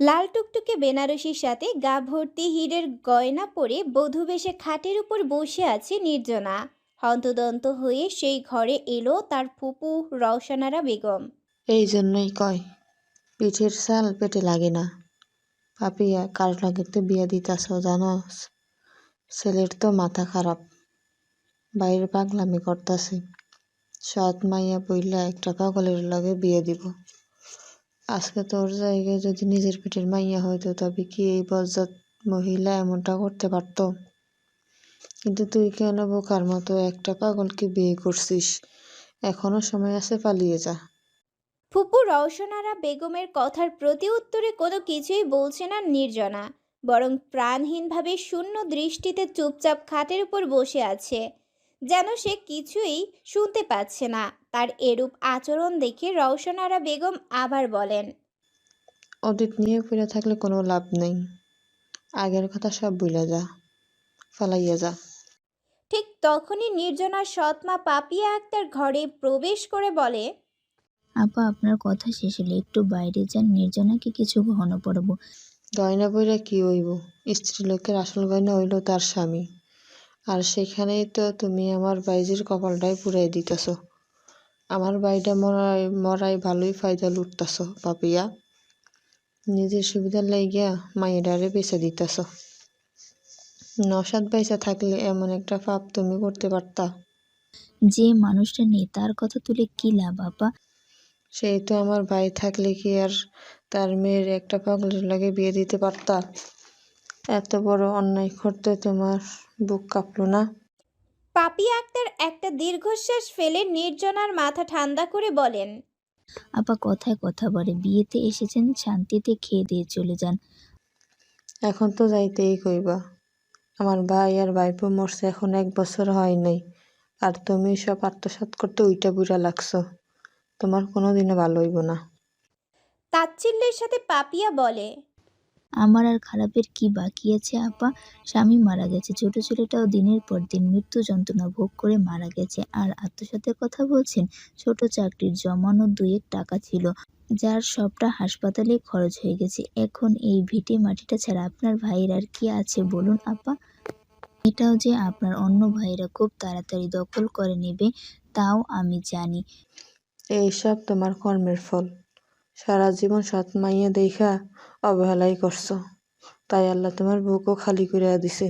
লাল টুকটুকে বেনারসির সাথে গা ভর্তি হীরের গয়না পরে বধূ বেশে খাটের উপর বসে আছে নির্জনা। হন্তদন্ত হয়ে সেই ঘরে এলো তার ফুপু রওশনারা বেগম। এই জন্যই কয় পিঠের চাল পেটে লাগে না। পাপিয়া কার লগে তো বিয়া দিতাছ জানস? ছেলের তো মাথা খারাপ, বাইরে পাগলামি করতাছে। সৎ মাইয়া বইলা একটা পাগলের লগে বিয়ে দিব। আজকে তোর জায়গায় যদি নিজের পেটের মাইয়া হইতো তবে কি এই বজ্জাত মহিলা এমনটা করতে পারতো? কিন্তু তুই কেন বোকার মতো একটা পাগলকে বিয়ে করছিস? এখনো সময় আছে, পালিয়ে যা। ফুপু রওশনারা বেগমের কথার প্রতি উত্তরে কোনো কিছুই বলছে না নির্জনা, বরং প্রাণহীনভাবে শূন্য দৃষ্টিতে চুপচাপ খাটের উপর বসে আছে, যেন সে কিছুই শুনতে পাচ্ছে না। তার এরূপ আচরণ দেখে রওশনারা বেগম আবার বলেন, অতীত নিয়ে পড়ে থাকলে কোনো লাভ নেই। আগের কথা সব ভুলে যা, ফালাইয়া যা। ঠিক তখনই নির্জনার সৎমা পাপিয়া আক্তার ঘরে প্রবেশ করে বলে, আপা, আপনার কথা শেষ হলে একটু বাইরে যান, নির্জনাকে কিছু গহনা পরাবো। গয়না পইরা কি হইব? স্ত্রীলোকের আসল গয়না হইল তার স্বামী। আর সেখানেই তো তুমি আমার বাইজির কপালটাই পুড়াই দিতেছ। আমার বাইটা মরাই মরাই ভালোই ফায়দা লুটতাছ পাপিয়া। নিজের সুবিধার লাইগা মাইয়াডারে বেচে দিতেছ। নওশাদ বাইসা থাকলে এমন একটা পাপ তুমি করতে পারতা? যে মানুষটা নেই তার কথা তুলে কি লাভ আপা? সেই তো আমার ভাই থাকলে কি আর তার মেয়ের একটা পাগলের লাগে বিয়ে দিতে পারতা? এত বড় অন্যায় করতে তোমার বুক কাঁপলো না? পাপিয়া আক্তার একটা দীর্ঘশ্বাস ফেলে নির্জনার মাথা ঠান্ডা করে বলেন, আপা কথায় কথা বলে, বিয়েতে এসেছেন, শান্তিতে খেয়ে দিয়ে চলে যান। এখন তো যাইতেই কইবা। আমার ভাই আর ভাইপো মরছে এখন 1 বছর হয় নাই, আর তুমি সব আত্মসাৎ করতে উইটা বুড়া লাগছো। তোমার কোনোদিনও ভালো হইব না। তাচ্ছিল্যের সাথে পাপিয়া বলে, আমার আর খারাপের কি বাকি আছে আপা? স্বামী মারা গেছে, ছোট ছেলেটাও দিনের পর দিন মৃত্যু যন্ত্রণা ভোগ করে মারা গেছে, আর আত্মসাতের কথা বলছেন? ছোট চাকরির জমানো 2-1 টাকা ছিল, যার সবটা হাসপাতালে খরচ হয়ে গেছে। এখন এই ভিটে মাটিটা ছাড়া আপনার ভাইয়ের আর কি আছে বলুন আপা? এটাও যে আপনার অন্য ভাইয়েরা খুব তাড়াতাড়ি দখল করে নেবে তাও আমি জানি। এইসব তোমার কর্মের ফল। সারা জীবন সৎ মাইয়া দেইখা অবহেলাই করছো, তাই আল্লাহ তোমার বুকও খালি কইরা দিছে।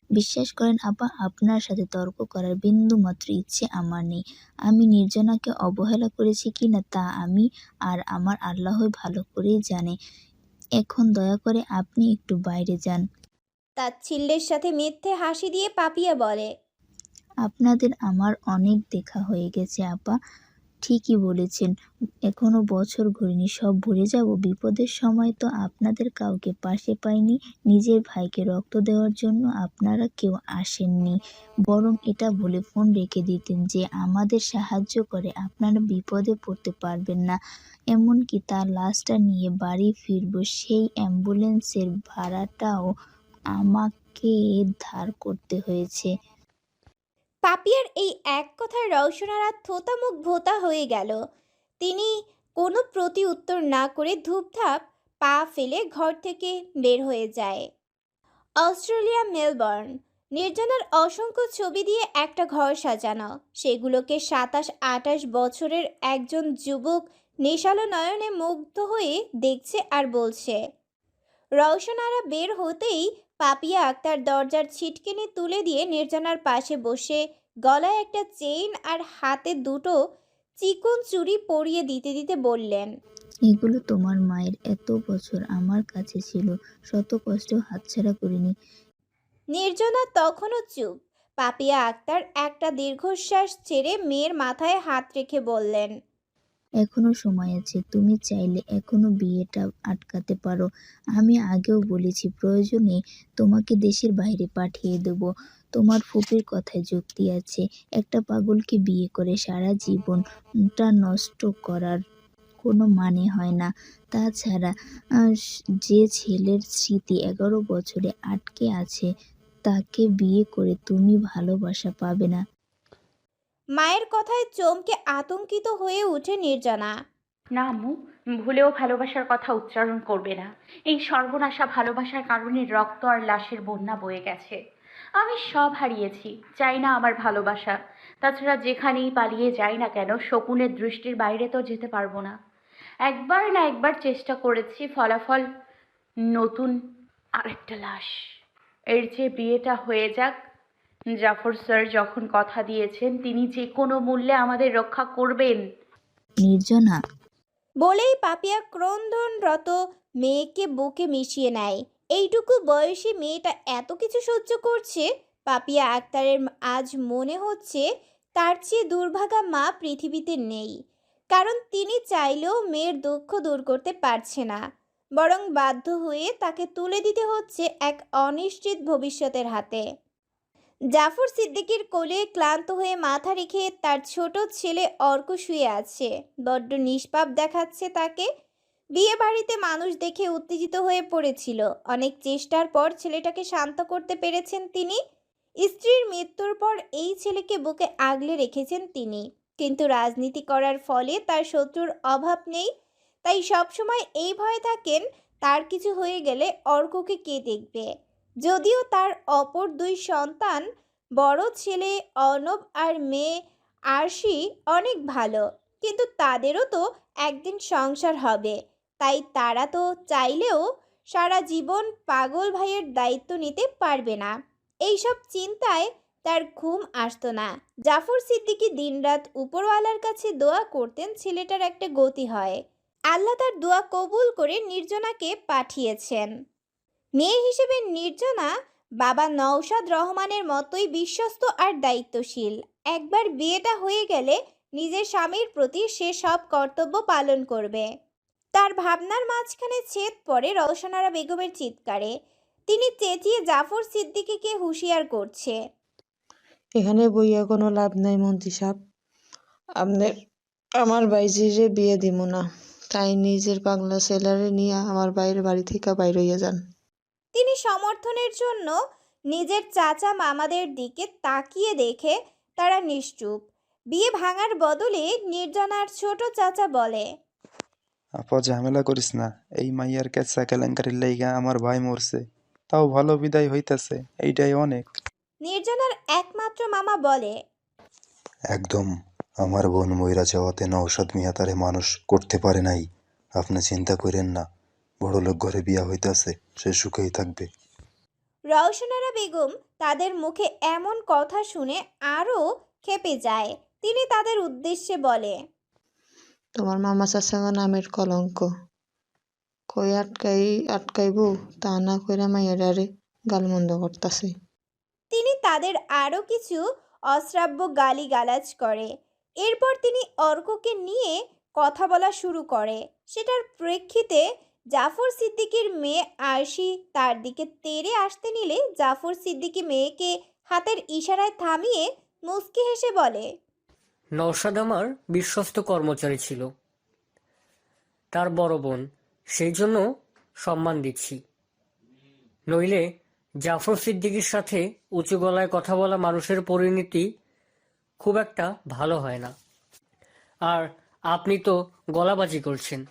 বিশ্বাস করেন আপা, আপনার সাথে তর্ক করার বিন্দুমাত্র ইচ্ছে আমার নেই। আমি নির্জনাকে অবহেলা করেছি কিনা তা আমি আর আমার আল্লাহই ভালো করেই জানে। এখন দয়া করে আপনি একটু বাইরে যান। তাচ্ছিল্যের সাথে মিথ্যে হাসি দিয়ে পাপিয়া বলে, আপনাদের আমার অনেক দেখা হয়ে গেছে আপা, ঠিকই বলেছেন। এখনো বছর ঘুরেনি, সব ভুলে যাব? বিপদের সময় তো আপনাদের কাউকে পাশে পাইনি, নিজের ভাইকে রক্ত দেওয়ার জন্য আপনারা কেউ আসেননি, বরং এটা বলে ফোন রেখে দিতেন যে আমাদের সাহায্য করে আপনারা বিপদে পড়তে পারবেন না। এমনকি তার লাশটা নিয়ে বাড়ি ফিরব সেই অ্যাম্বুলেন্সের ভাড়াটাও আমাকে ধার করতে হয়েছে। পাপিয়ার এই এক কথায় রওশনারা থোতা মুখ ভোতা হয়ে গেল। তিনি কোনো প্রতি উত্তর না করে ধূপধাপ পা ফেলে ঘর থেকে বের হয়ে যায়। Australia Melbourne. নির্জনার অসংখ্য ছবি দিয়ে একটা ঘর সাজানো, সেগুলোকে 27-28 বছরের একজন যুবক নেশালো নয়নে মুগ্ধ হয়ে দেখছে আর বলছে। রওশনারা বের হতেই পাপিয়া আক্তার দরজার ছিটকিনি তুলে দিয়ে নির্জনার পাশে বসে গলায় একটা চেইন আর হাতে দুটো চিকন চুড়ি পরিয়ে দিতে দিতে বললেন, এগুলো তোমার মায়ের, এত বছর আমার কাছে ছিল, শত কষ্টেও হাতছাড়া করিনি। নির্জনা তখনও চুপ। পাপিয়া আক্তার একটা দীর্ঘশ্বাস ছেড়ে মেয়ের মাথায় হাত রেখে বললেন, এখনো সময় আছে, তুমি চাইলে এখনো বিয়েটা আটকাতে পারো। আমি আগেও বলেছি প্রয়োজনে তোমাকে দেশের বাইরে পাঠিয়ে দেব। তোমার ফুপির কথায় যুক্তি আছে, একটা পাগলকে বিয়ে করে সারা জীবনটা নষ্ট করার কোনো মানে হয় না। তাছাড়া যে ছেলের স্মৃতি 11 বছরে আটকে আছে তাকে বিয়ে করে তুমি ভালোবাসা পাবে না। মায়ের কথায় চমকে আতঙ্কিত হয়ে উঠে নির্জনা। না আম্মু, ভুলেও ভালোবাসার কথা উচ্চারণ করবে না। এই সর্বনাশা ভালোবাসার কারণে রক্ত আর লাশের বন্যা বয়ে গেছে। আমি সব হারিয়েছি, চাই না আমার ভালোবাসা। তাছাড়া যেখানেই পালিয়ে যাই না কেন, শকুনের দৃষ্টির বাইরে তো যেতে পারবো না। একবার না একবার চেষ্টা করেছি, ফলাফল নতুন আরেকটা লাশ। এর চেয়ে বিয়েটা হয়ে যাক। জাফর স্যার যখন কথা দিয়েছেন তিনি যে কোনো মূল্যে আমাদের রক্ষা করবেন। নির্জনা, বলেই পাপিয়া ক্রন্দনরত মেয়েকে বুকে মিশিয়ে নেয়। এইটুকু বয়সী মেয়েটা এত কিছু সহ্য করছে। পাপিয়া আক্তারের আজ মনে হচ্ছে তার চেয়ে দুর্ভাগা মা পৃথিবীতে নেই। কারণ তিনি চাইলেও মেয়ের দুঃখ দূর করতে পারছে না, বরং বাধ্য হয়ে তাকে তুলে দিতে হচ্ছে এক অনিশ্চিত ভবিষ্যতের হাতে। জাফর সিদ্দিকীর কোলে ক্লান্ত হয়ে মাথা রেখে তার ছোট ছেলে অর্ক শুয়ে আছে। বড্ড নিষ্পাপ দেখাচ্ছে তাকে। বিয়ে বাড়িতে মানুষ দেখে উত্তেজিত হয়ে পড়েছিল। অনেক চেষ্টার পর ছেলেটাকে শান্ত করতে পেরেছেন তিনি। স্ত্রীর মৃত্যুর পর এই ছেলেকে বুকে আগলে রেখেছেন তিনি। কিন্তু রাজনীতি করার ফলে তার শত্রুর অভাব নেই। তাই সবসময় এই ভয়ে থাকেন তার কিছু হয়ে গেলে অর্ককে কে দেখবে। যদিও তার অপর দুই সন্তান, বড় ছেলে অর্ণব আর মেয়ে আরশি অনেক ভালো, কিন্তু তাদেরও তো একদিন সংসার হবে। তাই তারা তো চাইলেও সারা জীবন পাগল ভাইয়ের দায়িত্ব নিতে পারবে না। এইসব চিন্তায় তার ঘুম আসতো না। জাফর সিদ্দিকী দিনরাত উপরওয়ালার কাছে দোয়া করতেন ছেলেটার একটা গতি হয়। আল্লাহ তার দোয়া কবুল করে নির্জনাকে পাঠিয়েছেন। মেয়ে হিসেবে নির্জনা বাবা নওশাদ রহমানের মতোই বিশ্বস্ত আর দায়িত্বশীল। একবার বিয়েটা হয়ে গেলে নিজের স্বামীর প্রতি সে সব কর্তব্য পালন করবে। তার ভাবনার মাঝখানে ছেদ পড়ে রওশনারা বেগমের চিৎকারে। তিনি চেঁচিয়ে জাফর সিদ্দিকীকে হুঁশিয়ার করছে। এখানে বইয়া কোনো লাভ নাই মন্ত্রী সাহেব। আপনার আমার বাইজিরে বিয়ে দিব না। তাই নিজের পাগলা ছেলেরে নিয়ে আমার বাইরের বাড়ি থেকে বাইর হইয়া যান। তিনি সমর্থনের জন্য নিজের চাচা মামাদের দিকে তাকিয়ে দেখে তারা নিশ্চুপ। বিয়ে ভাঙার বদলে নির্জনার ছোট চাচা বলে, আপা ঝামেলা করিস না, এই মাইয়ার কেচ্ছা কেলেঙ্কারির লাইগা আমার ভাই মরছে, তাও ভালো বিদায় হইতাছে, এইটাই অনেক। নির্জনার একমাত্র মামা বলে, একদম। আমার বোন মইরা যাওয়াতে নওশাদ মিয়া তারে মানুষ করতে পারে নাই। আপনি চিন্তা করেন না, বড়লোক ঘরে বিয়া হইতাছে, সে সুখেই থাকবে। রওশনারা বেগম তাদের মুখে এমন কথা শুনে আরও ক্ষেপে যায়। তিনি তাদের উদ্দেশ্যে বলে, তোমার মামা চাচা নামের কলঙ্ক। কই আটকাইব তা না কইরা মাইয়ারে গালমন্দ করতাছে। তিনি তাদের আরও কিছু অশ্রাব্য গালিগালাজ করে। এরপর তিনি অর্ককে নিয়ে কথা বলা শুরু করে। সেটার প্রেক্ষিতে জাফর সিদ্দিকীর মেয়ে আরশি তার দিকে তেড়ে আসতে নিলে জাফর সিদ্দিকী মেয়েকে হাতের ইশারায় থামিয়ে মুচকি হেসে বলে, নওশাদ আমার বিশ্বস্ত কর্মচারী ছিল, তার বড় বোন, সেই জন্য সম্মান দিচ্ছি। নইলে জাফর সিদ্দিকীর সাথে উঁচু গলায় কথা বলা মানুষের পরিণতি খুব একটা ভালো হয় না। আর আপনি তো গলাবাজি করছেন।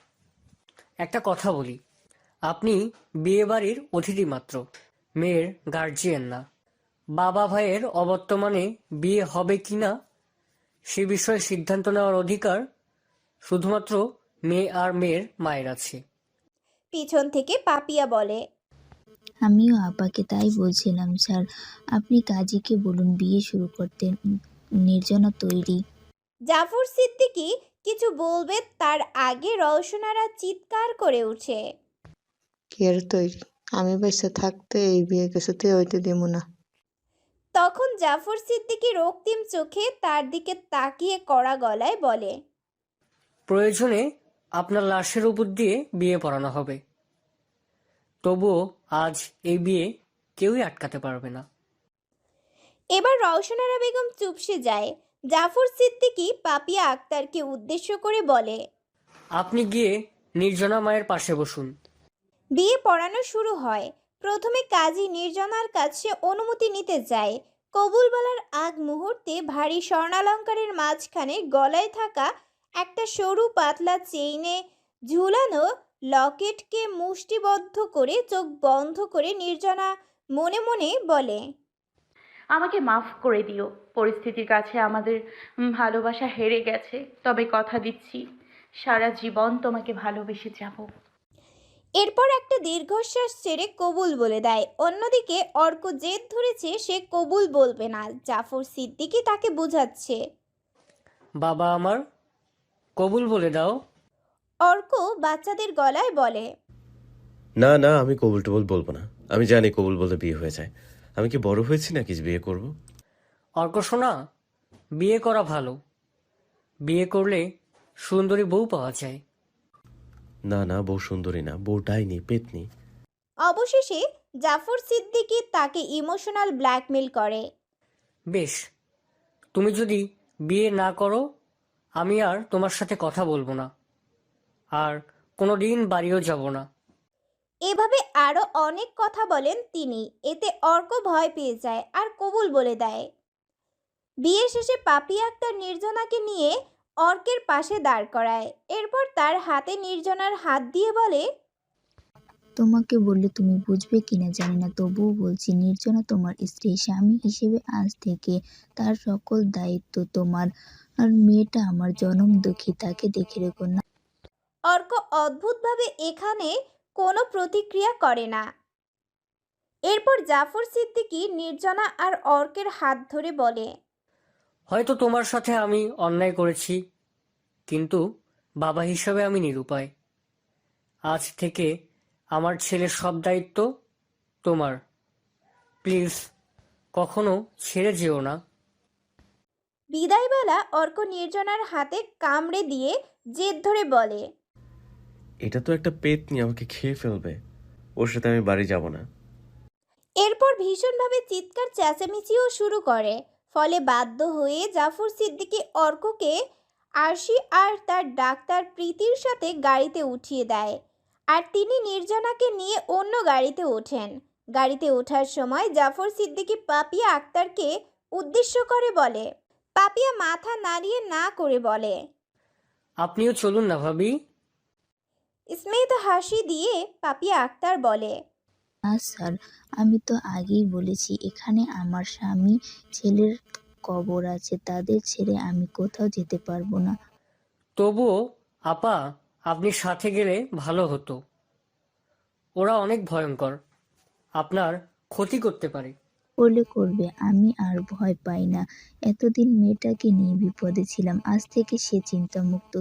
একটা কথা বলি, আপনি বিয়ে বাড়ির অতিথি মাত্র, মেয়ের গার্জিয়ান না। বাবা ভাইয়ের অবর্তমানে বিয়ে হবে কিনা সে বিষয়ে সিদ্ধান্ত নেওয়ার অধিকার শুধুমাত্র মেয়ে আর মেয়ের মায়ের আছে। পিছন থেকে পাপিয়া বলে, আমিও আপাকে তাই বলছিলাম স্যার, আপনি কাজীকে বলুন বিয়ে শুরু করতে। নির্জনা তৈরি। জাফর সিদ্দিকী কিছু বলবে তার আগে রওশনারা চিৎকার করে ওঠে, কের তৈরি? আমি বেঁচে থাকতে এই বিয়ে কিছুতে হইতে দিব না। তখন জাফর সিদ্দিকী রক্তিম চোখে তার দিকে তাকিয়ে কড়া গলায় বলে, প্রয়োজনে আপনার লাশের উপর দিয়ে বিয়ে পড়ানো হবে, তবুও আজ এই বিয়ে কেউই আটকাতে পারবে না। এবার রওশনারা বেগম চুপসে যায়। জাফর সিদ্দিকী পাপিয়া আক্তারকে উদ্দেশ্য করে বলে, আপনি গিয়ে নির্জনা মায়ের পাশে বসুন। বিয়ে পড়ানো শুরু হয়। প্রথমে কাজী নির্জনার কাছে অনুমতি নিতে যায়। কবুল বলার আগ মুহূর্তে ভারী স্বর্ণালঙ্কারের মাঝখানে গলায় থাকা একটা সরু পাতলা চেইনে ঝুলানো লকেটকে মুষ্টিবদ্ধ করে চোখ বন্ধ করে নির্জনা মনে মনে বলে, আমাকে মাফ করে দিও। পরিস্থিতির কাছে আমাদের ভালোবাসা হেরে গেছে, তবে কথা দিচ্ছি সারা জীবন তোমাকে ভালোবেসে যাব। এরপর একটা দীর্ঘশ্বাস ছেড়ে কবুল বলে দেয়। অন্যদিকে অর্ক জেদ ধরেছে সে কবুল বলবে না। জাফর সিদ্দিকী তাকে বোঝাচ্ছে। বাবা আমার, কবুল বলে দাও। অর্ক বাচ্চাদের গলায় বলে, না না, আমি কবুল টবুল বলবো না। আমি জানি কবুল বলতে বিয়ে হয়ে যায়। আমি কি বড় হয়েছি নাকি যে বিয়ে করব? অর্ক শোনা, বিয়ে করা ভালো। বিয়ে করলে সুন্দরী বউ পাওয়া যায়। না না, বউ সুন্দরী না, বউ ডাইনি, পেতনি। অবশেষে জাফর সিদ্দিকী তাকে ইমোশনাল ব্ল্যাকমেল করে। বেশ, তুমি যদি বিয়ে না করো আমি আর তোমার সাথে কথা বলবো না, আর কোনো দিন বাড়িও যাব না। এভাবে আরো অনেক কথা বলেন তিনি। এতে অর্ক ভয় পেয়ে যায় আর কবুল বলে দেয়। বিয়ে শেষে পাপি আক্তার নির্জনাকে নিয়ে অর্কের পাশে দাঁড় করায়। এরপর তার হাতে নির্জনার হাত দিয়ে বলে, তোমাকে বললে তুমি বুঝবে কিনা জানি না, তবুও বলছি, নির্জনা তোমার স্ত্রী। স্বামী হিসেবে আজ থেকে তার সকল দায়িত্ব তোমার। আর মেয়েটা আমার জনম দুঃখী, তাকে দেখে রেখো না। অর্ক অদ্ভুতভাবে এখানে কোনো প্রতিক্রিয়া করে না। এরপর জাফর সিদ্দিকী নির্জনা আর অর্কের হাত ধরে বলে, হয়তো তোমার সাথে আমি অন্যায় করেছি, কিন্তু বাবা হিসাবে আমি নিরুপায়। আজ থেকে আমার ছেলের সব দায়িত্ব তোমার। প্লিজ কখনো ছেড়ে যেও না। বিদায়বেলা অর্ক নির্জনার হাতে কামড়ে দিয়ে জেদ ধরে বলে, এটা তো একটা পেতনি, আমাকে খেয়ে ফেলবে। ওর সাথে আমি বাড়ি যাব না। এরপর ভীষণভাবে চিৎকার চেঁচামেচিও শুরু করে। ফলে বাধ্য হয়ে জাফর সিদ্দিকী অর্ককে আরশি আর তার ডাক্তার প্রীতির সাথে গাড়িতে উঠিয়ে দেয়। আর তিনি নির্জনাকে নিয়ে অন্য গাড়িতে ওঠেন। গাড়িতে ওঠার সময় জাফর সিদ্দিকী পাপিয়া আক্তারকে উদ্দেশ্য করে বলে, পাপিয়া মাথা নাড়িয়ে না করে বলে। আপনিও চলুন না ভাবি। স্মিত হাসি দিয়ে পাপিয়া আক্তার বলে, না স্যার, আমি তো আগেই বলেছি এখানে আমার স্বামী ছেলের কবর আছে, তাদের ছেড়ে আমি কোথাও যেতে পারবো না। তবুও আপা, আপনি সাথে গেলে ভালো হতো। ওরা অনেক ভয়ঙ্কর, আপনার ক্ষতি করতে পারে। করলে করবে, আমি আর ভয় পাই না। এতদিন মেয়েটাকে নিয়ে বিপদে ছিলাম, আজ থেকে সে চিন্তামুক্ত।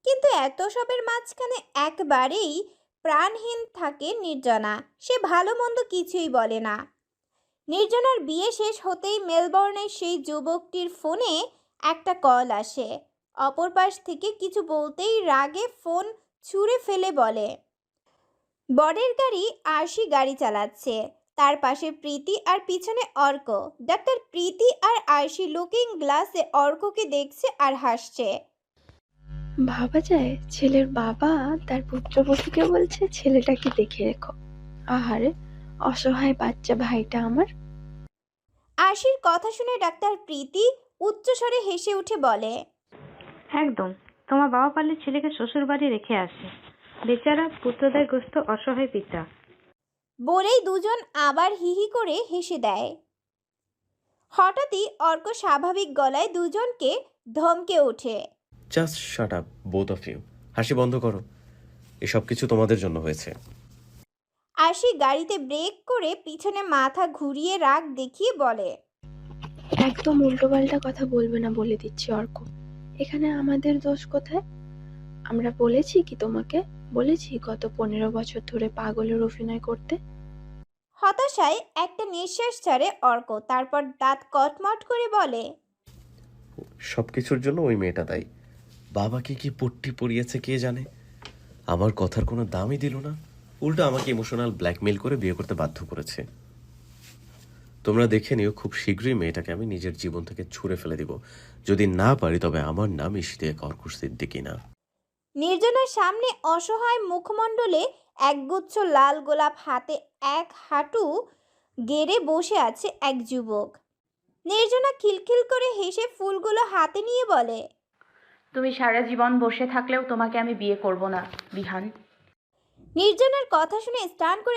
কিন্তু এত সবের মাঝখানে একবারেই প্রাণহীন থাকে নির্জনা। সে ভালো মন্দ কিছুই বলে না। নির্জনার বিয়ে শেষ হতেই মেলবোর্নের সেই যুবকটির ফোনে একটা কল আসে। অপর পাশ থেকে কিছু বলতেই রাগে ফোন ছুঁড়ে ফেলে বলে, বরের গাড়ি আরশি গাড়ি চালাচ্ছে, তার পাশে প্রীতি আর পিছনে অর্ক। ডাক্তার প্রীতি আর আরশি লুকিং গ্লাসে অর্ককে দেখছে আর হাসছে। ভাবা যায় ছেলের বাবা তার পুত্রবধূকে বলছে ছেলেটাকে দেখে রেখো। আহারে, অসহায় বাচ্চা ভাইটা আমার। আরশির কথা শুনে ডাক্তার প্রীতি উচ্চস্বরে হেসে উঠে বলে, একদম, তোমার বাবা পারলে ছেলেকে শ্বশুর বাড়ি রেখে আসে। বেচারা পুত্রদায়গ্রস্ত অসহায় পিতা। বলেই দুজন আবার হিহি করে হেসে দেয়। হঠাৎই অর্ক স্বাভাবিক গলায় দুজনকে ধমকে ওঠে, just shut up both of you. হাসি বন্ধ করো, এসব কিছু তোমাদের জন্য হয়েছে। আরশি গাড়িতে ব্রেক করে পিছনে মাথা ঘুরিয়ে রাগ দেখিয়ে বলে, একদম উল্টোপাল্টা কথা বলবে না বলে দিচ্ছি অর্ক। এখানে আমাদের দোষ কোথায়? আমরা বলেছি কি তোমাকে? বলেছি গত 15 বছর ধরে পাগলের অভিনয় করতে? হতাশায় একটা নিঃশ্বাস ছাড়ে অর্ক। তারপর দাঁত কটমট করে বলে, সব কিছুর জন্য ওই মেয়েটা দায়ী। বাবাকে কি পট্টি পরিয়েছে কে জানে। আমার কথার কোনো দামই দিল না, উল্টো আমাকে ইমোশনাল ব্ল্যাকমেল করে বিয়ে করতে বাধ্য করেছে। তোমরা দেখে নিও, খুব শীঘ্রই মেয়েটাকে আমি নিজের জীবন থেকে ছুঁড়ে ফেলে দিব। যদি না পারি তবে আমার নাম ইশতিয়াক অর্ক সিদ্দিকী না। নির্জনার সামনে অসহায় মুখমণ্ডলে একগুচ্ছ লাল গোলাপ হাতে এক হাঁটু গেড়ে বসে আছে এক যুবক। নির্জনা খিলখিল করে হেসে ফুলগুলো হাতে নিয়ে বলে, তুমি সারা জীবন বসে থাকলেও তোমাকে আমি বিয়ে করব না, বিহান। নির্জনের কথা শুনে স্টান করে